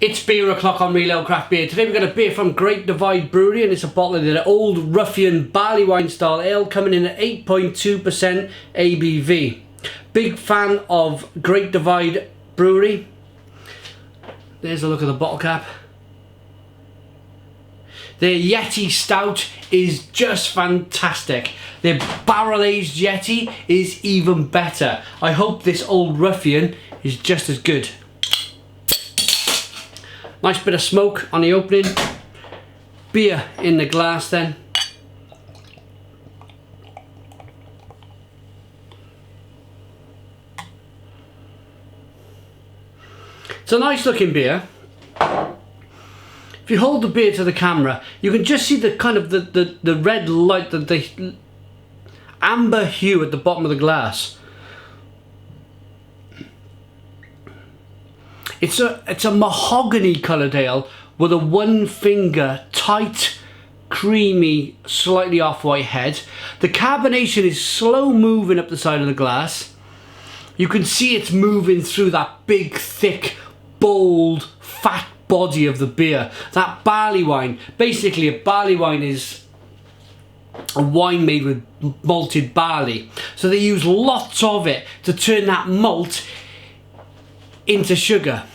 It's beer o'clock on Real Ale Craft Beer. Today we've got a beer from Great Divide Brewery, and it's a bottle of the old Ruffian Barleywine style ale coming in at 8.2% ABV. Big fan of Great Divide Brewery. There's a look at the bottle cap. Their Yeti Stout is just fantastic. Their barrel aged Yeti is even better. I hope this old Ruffian is just as good. Nice bit of smoke on the opening. Beer in the glass then. It's a nice looking beer. If you hold the beer to the camera, you can just see the kind of the red light, the amber hue at the bottom of the glass. It's a mahogany coloured ale with a one finger tight, creamy, slightly off-white head. The carbonation is slow moving up the side of the glass. You can see it's moving through that big, thick, bold, fat body of the beer. That barley wine, basically a barley wine is a wine made with malted barley. So they use lots of it to turn that malt into sugar.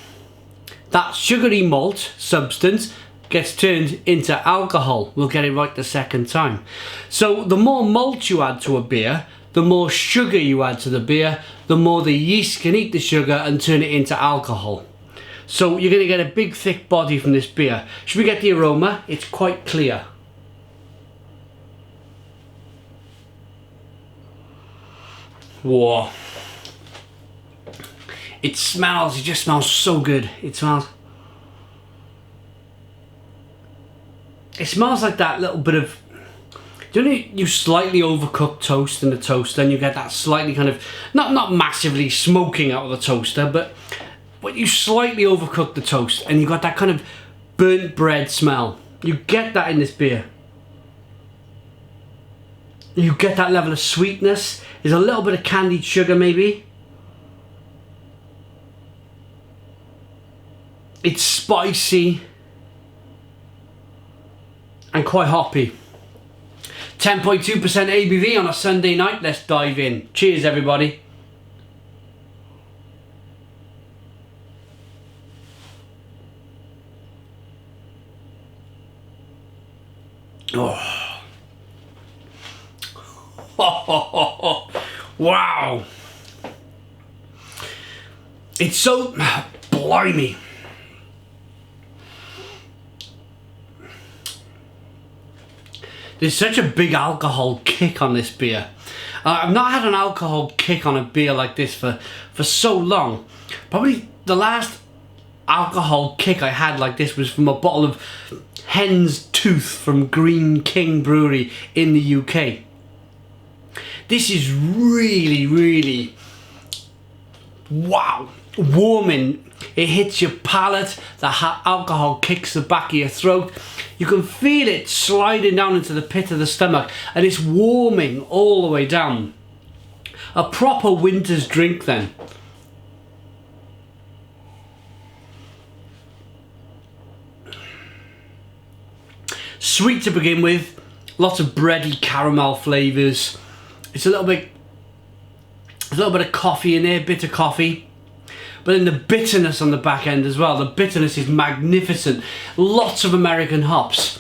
That sugary malt substance gets turned into alcohol. We'll get it right the second time. So the more malt you add to a beer, the more sugar you add to the beer, the more the yeast can eat the sugar and turn it into alcohol. So you're going to get a big thick body from this beer. Should we get the aroma? It's quite clear. Whoa. It just smells so good. It smells like that little bit of, do you know, you slightly overcook toast in the toaster and you get that slightly kind of, not massively smoking out of the toaster, but you slightly overcook the toast and you got that kind of burnt bread smell. You get that in this beer. You get that level of sweetness. There's a little bit of candied sugar maybe. It's spicy and quite hoppy. 10.2% ABV on a Sunday night. Let's dive in. Cheers, everybody. Oh. Wow. It's so blimey. There's such a big alcohol kick on this beer. I've not had an alcohol kick on a beer like this for so long. Probably the last alcohol kick I had like this was from a bottle of Hen's Tooth from Green King Brewery in the UK. This is really, really, wow, warming. It hits your palate, the alcohol kicks the back of your throat. You can feel it sliding down into the pit of the stomach and it's warming all the way down. A proper winter's drink then. Sweet to begin with, lots of bready caramel flavours. It's a little bit of coffee in there, bitter coffee. But then the bitterness on the back end as well. The bitterness is magnificent. Lots of American hops.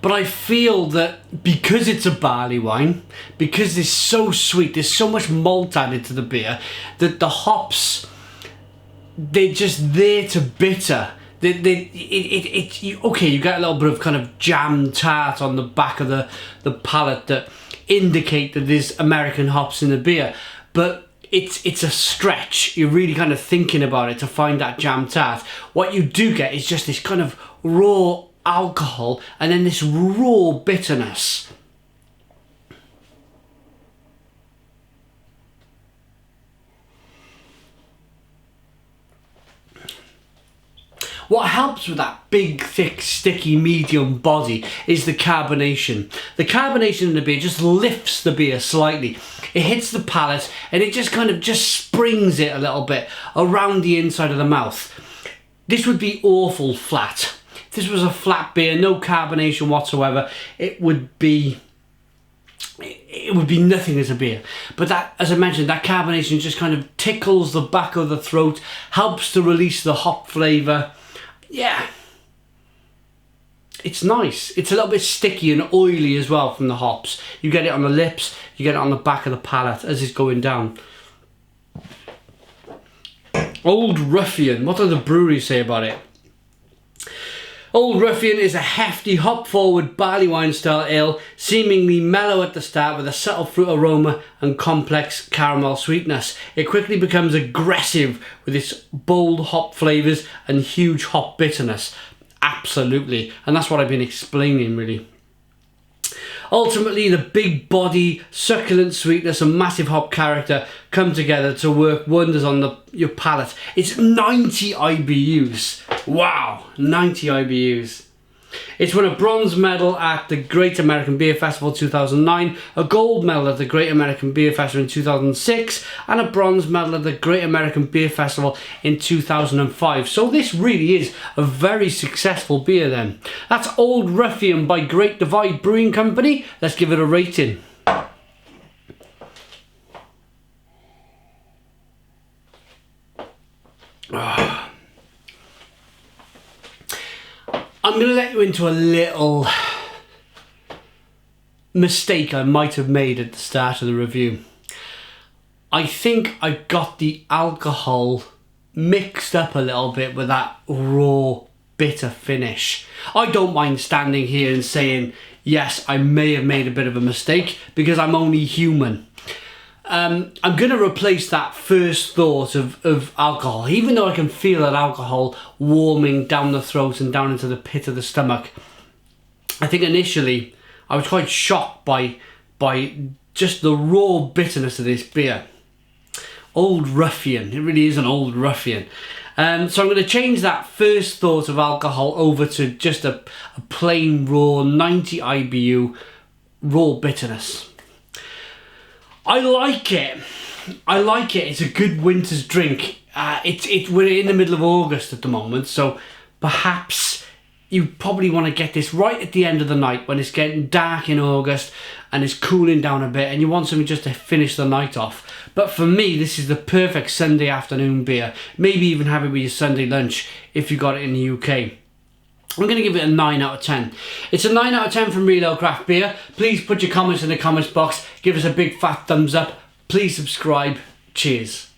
But I feel that because it's a barley wine, because it's so sweet, there's so much malt added to the beer, that the hops, they're just there to bitter. Okay, you get a little bit of kind of jam tart on the back of the palate that indicate that there's American hops in the beer. But it's a stretch. You're really kind of thinking about it to find that jam tart. What you do get is just this kind of raw alcohol and then this raw bitterness. What helps with that big, thick, sticky, medium body is the carbonation. The carbonation in the beer just lifts the beer slightly. It hits the palate and it just kind of springs it a little bit around the inside of the mouth. This would be awful flat. If this was a flat beer, no carbonation whatsoever, it would be nothing as a beer. But that, as I mentioned, that carbonation just kind of tickles the back of the throat, helps to release the hop flavour. Yeah, it's nice. It's a little bit sticky and oily as well from the hops. You get it on the lips, you get it on the back of the palate as it's going down. Old Ruffian, what do the breweries say about it? Old Ruffian is a hefty, hop-forward barley wine style ale, seemingly mellow at the start with a subtle fruit aroma and complex caramel sweetness. It quickly becomes aggressive with its bold hop flavours and huge hop bitterness. Absolutely, and that's what I've been explaining really. Ultimately, the big body, succulent sweetness and massive hop character come together to work wonders on your palate. It's 90 IBUs. Wow, 90 IBUs. It's won a bronze medal at the Great American Beer Festival 2009, a gold medal at the Great American Beer Festival in 2006, and a bronze medal at the Great American Beer Festival in 2005. So this really is a very successful beer then. That's Old Ruffian by Great Divide Brewing Company. Let's give it a rating. I'm going to let you into a little mistake I might have made at the start of the review. I think I got the alcohol mixed up a little bit with that raw, bitter finish. I don't mind standing here and saying, yes, I may have made a bit of a mistake because I'm only human. I'm going to replace that first thought of alcohol, even though I can feel that alcohol warming down the throat and down into the pit of the stomach. I think initially I was quite shocked by just the raw bitterness of this beer. Old Ruffian, it really is an Old Ruffian. So I'm going to change that first thought of alcohol over to just a plain raw 90 IBU raw bitterness. I like it. It's a good winter's drink. We're in the middle of August at the moment, so perhaps you probably want to get this right at the end of the night when it's getting dark in August and it's cooling down a bit and you want something just to finish the night off. But for me, this is the perfect Sunday afternoon beer. Maybe even have it with your Sunday lunch if you got it in the UK. I'm going to give it a 9 out of 10. It's a 9 out of 10 from Real Ale Craft Beer. Please put your comments in the comments box. Give us a big fat thumbs up. Please subscribe. Cheers.